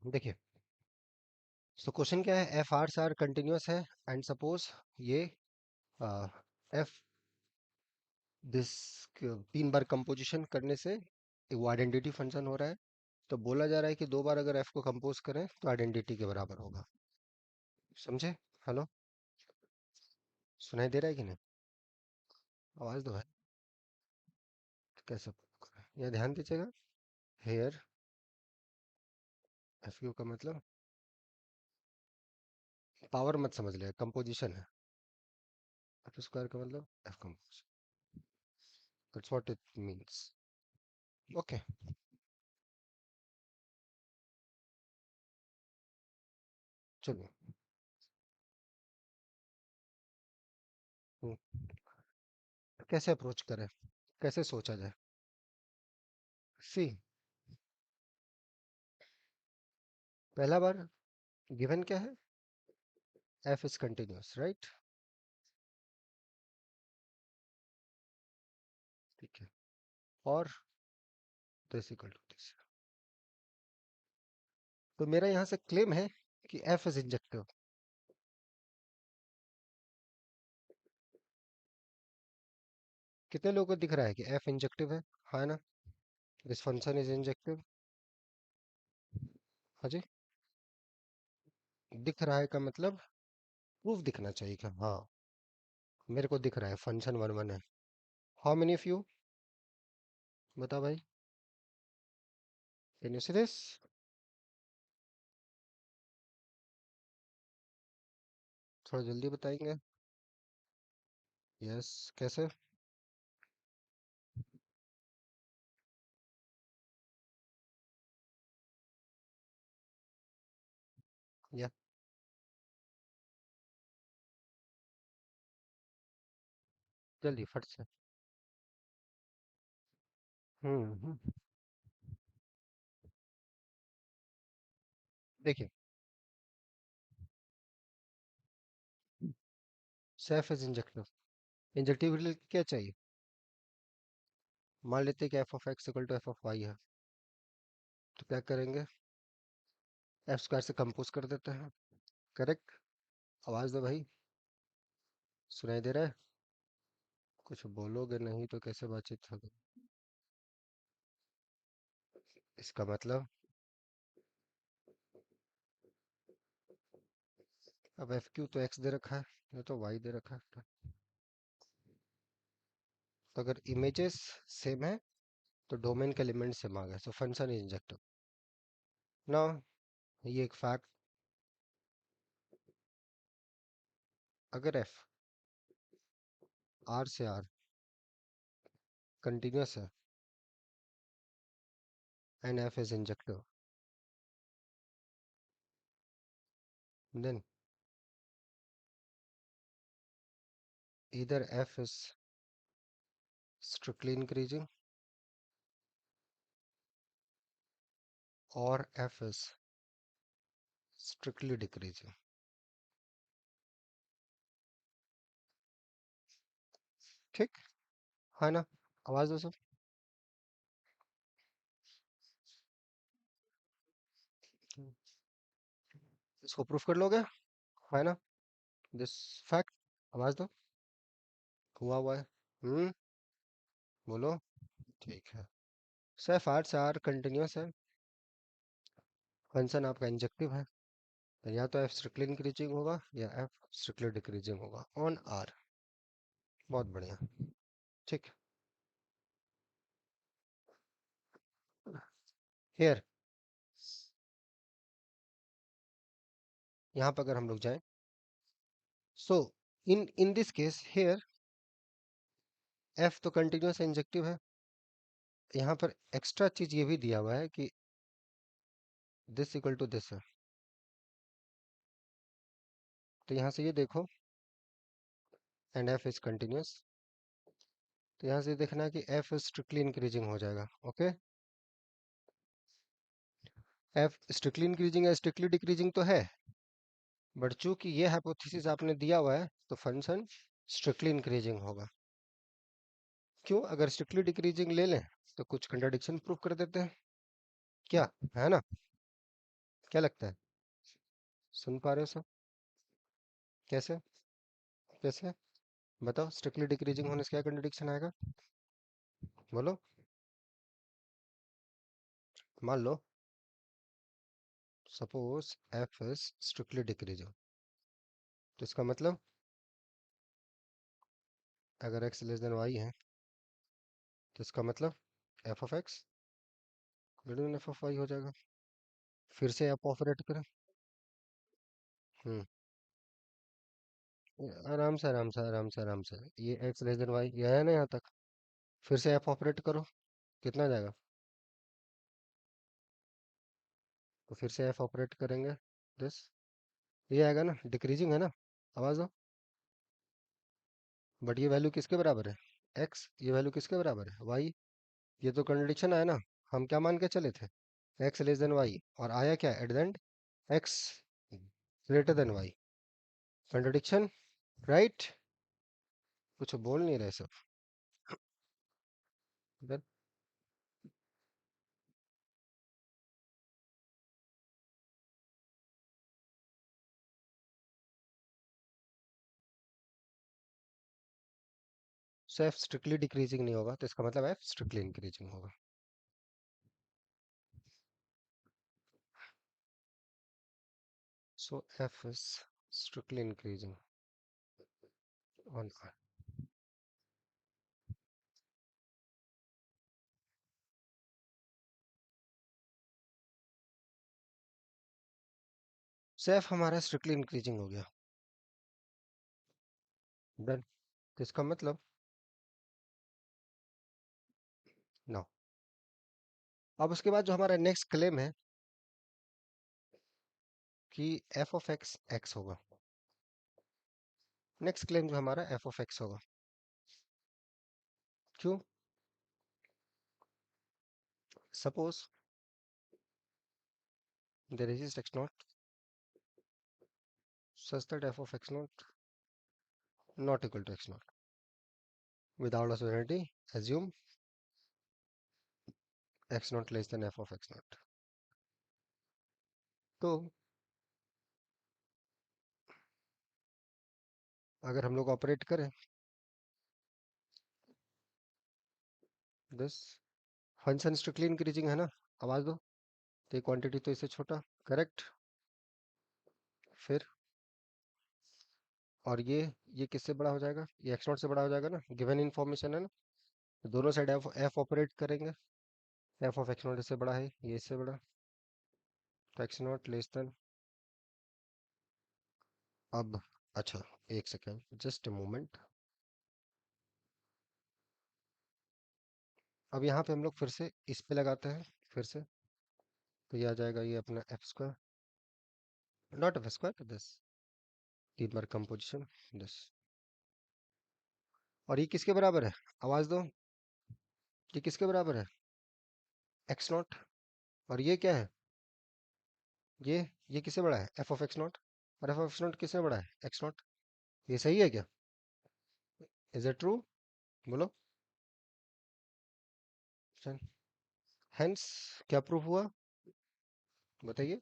देखिए, so question क्या है, एफ आर आर कंटिन्यूस है एंड सपोज ये एफ दिस 3 बार कंपोजिशन करने से वो आइडेंटिटी फंक्शन हो रहा है। तो बोला जा रहा है कि 2 बार अगर एफ को कंपोज करें तो आइडेंटिटी के बराबर होगा। समझे? हेलो, सुनाई दे रहा है कि नहीं? आवाज दो है। कैसे prove करें? यहाँ ध्यान दीजिएगा। हेयर एफ क्यू का मतलब पावर मत समझ ले, कंपोजिशन है। एफ स्क्वायर का मतलब F compose, that's what it means. Okay, चलिए। हम्म, कैसे अप्रोच करें, कैसे सोचा जाए? सी, पहला बार गिवन क्या है, एफ इज कंटिन्यूअस, राइट? ठीक है, और दिस इक्वल टू दिस। तो मेरा यहाँ से क्लेम है कि एफ इज इंजेक्टिव। कितने लोगों को दिख रहा है कि एफ इंजेक्टिव है? हाँ ना, दिस फंक्शन इज इंजेक्टिव। हाँ जी, दिख रहा है का मतलब प्रूफ दिखना चाहिए क्या? हाँ, मेरे को दिख रहा है फंक्शन वन वन है। हाउ मेनी ऑफ यू, बता भाई, कैन यू सी दिस? थोड़ा जल्दी बताएंगे। यस, कैसे? या जल्दी फट से। हम्म, देखिए, सेफ इज इंजेक्टिव। इंजेक्टिव क्या चाहिए? मान लेते हैं कि f of x equal to f of y है, तो क्या करेंगे, एफ स्क्वायर से कंपोज कर देते हैं। करेक्ट? आवाज दो भाई, सुनाई दे रहा है? कुछ बोलोगे नहीं तो कैसे बातचीत होगी? इसका मतलब अब एफ क्यू तो एक्स दे रखा है, ये तो वाई दे रखा है। तो अगर इमेजेस सेम है तो डोमेन के एलिमेंट सेम आ गए, सो फंक्शन इज इंजेक्टिव ना। ये एक फैक्ट, अगर एफ आर से आर कंटिन्यूस है and f is injective, then either f is strictly increasing or f is strictly decreasing। ठीक है ना? आवाज दो सब। इसको प्रूफ कर लोगे? है ना, दिस फैक्ट। आवाज दो, हुआ है। हम्म, बोलो। ठीक है, सिर्फ आर से आर कंटिन्यूस है, फंक्शन आपका इंजेक्टिव है, तो या तो एफ स्ट्रिक्टली इंक्रीजिंग होगा या एफ स्ट्रिक्टली डिक्रीजिंग होगा ऑन आर। बहुत बढ़िया। ठीक, हियर, यहाँ पर अगर हम लोग जाएं, so in this case here f तो कंटिन्यूस इंजेक्टिव है। यहाँ पर एक्स्ट्रा चीज ये भी दिया हुआ है कि दिस इक्वल टू दिस है। तो यहाँ से ये देखो, एंड एफ इज कंटिन्यूस, तो यहाँ से देखना है कि एफ स्ट्रिक्टली इंक्रीजिंग हो जाएगा। ओके, एफ स्ट्रिक्टली इंक्रीजिंग या स्ट्रिक्टली डिक्रीजिंग तो है, बट चूंकि ये हाइपोथेसिस आपने दिया हुआ है तो फंक्शन स्ट्रिक्टली इंक्रीजिंग होगा। क्यों? अगर स्ट्रिक्टली डिक्रीजिंग ले लें तो कुछ कंट्राडिक्शन प्रूव कर देते हैं, क्या है ना? क्या लगता है? सुन पा रहे हो सब? कैसे? कैसे? बताओ, स्ट्रिक्टली डिक्रीजिंग होने से क्या कंट्रडिक्शन आएगा? बोलो। मान लो, suppose f is strictly decreasing, तो इसका मतलब अगर एक्स लेस देन वाई है, तो इसका मतलब f of x greater than f of y हो जाएगा। फिर से आप ऑपरेट करें। हम्म। आराम से आराम से आराम से आराम से, ये एक्स लेस देन वाई ये आया ना यहाँ तक। फिर से एफ ऑपरेट करो, कितना जाएगा? तो फिर से एफ ऑपरेट करेंगे, दिस, ये आएगा ना, डिक्रीजिंग है ना, आवाज दो। बट ये वैल्यू किसके बराबर है? एक्स। ये वैल्यू किसके बराबर है? वाई। ये तो कंट्रडिक्शन आया ना। हम क्या मान के चले थे? एक्स लेस देन वाई, और आया क्या at the end? X greater than y. Contradiction, right? कुछ बोल नहीं रहे सब। Then so f strictly decreasing नहीं होगा, तो इसका मतलब एफ स्ट्रिक्टली इंक्रीजिंग होगा। So f is strictly increasing on R. So f हमारा स्ट्रिक्टली इंक्रीजिंग हो गया। डन। तो इसका मतलब नो। अब उसके बाद जो हमारा नेक्स्ट क्लेम है कि एफ ऑफ एक्स एक्स होगा। नेक्स्ट क्लेम जो हमारा एफ ऑफ एक्स होगा। क्यों? Suppose there is x not such that f of x not equal to x naught. Without uncertainty, assume x naught less than f of x naught. तो अगर हम लोग operate करें this, function strictly increasing है ना, आवाज दो। तो ये क्वांटिटी तो इससे छोटा, करेक्ट? फिर और ये किससे बड़ा हो जाएगा? ये एक्स नॉट से बड़ा हो जाएगा ना, गिवन इन्फॉर्मेशन है ना। तो दोनों साइड एफ ऑपरेट करेंगे। एफ ऑफ एक्स नॉट इससे बड़ा है, ये इससे बड़ा, तो एक्स नॉट लेस देन। अब अच्छा, एक सेकेंड, जस्ट अ मोमेंट। अब यहाँ पे हम लोग फिर से इस पे लगाते हैं, फिर से। तो ये आ जाएगा, ये अपना F square, not F square, this, तीन बार कंपोजिशन, दिस। और ये किसके बराबर है? आवाज दो। ये किसके बराबर है? X not. और ये क्या है? ये किससे बड़ा है? F of x not. और एफ ऑफ एक्स नॉट किससे बड़ा है? X not. ये सही है क्या? Is it true? बोलो। हेंस क्या प्रूफ हुआ? बताइए।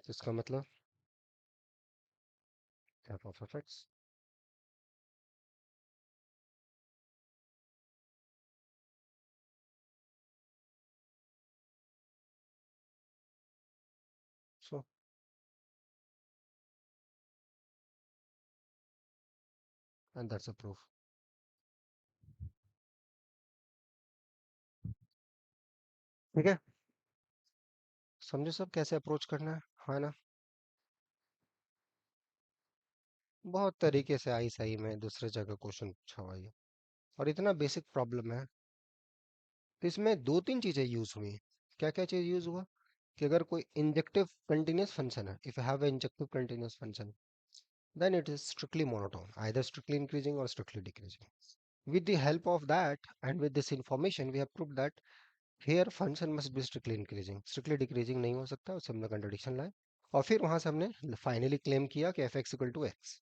इसका मतलब f of x. So and that's a proof. ठीक है, समझे सब कैसे अप्रोच करना है? हाँ ना। बहुत तरीके से आई सही में दूसरे जगह क्वेश्चन पूछा हुआ ये, और इतना बेसिक प्रॉब्लम है। तो इसमें दो तीन चीजें यूज हुई। क्या क्या चीज यूज हुआ? कि अगर कोई इंजेक्टिव कंटिन्यूअस फंक्शन है, if you have an injective continuous function, then it is strictly monotone, either strictly increasing or strictly decreasing. With the help of that and with this information, we have proved that here function must be strictly decreasing नहीं हो सकता, उससे हमने contradiction लाए। और फिर वहां से हमने फाइनली क्लेम किया कि f x equal to x.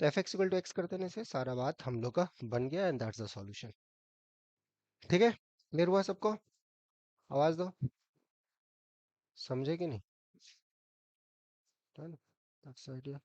तो f x equal to x कर देने से सारा बात हम लोग का बन गया एंड दैट्स द सॉल्यूशन। ठीक है, क्लियर हुआ सबको? आवाज दो, समझे कि नहीं? Done. That's the idea.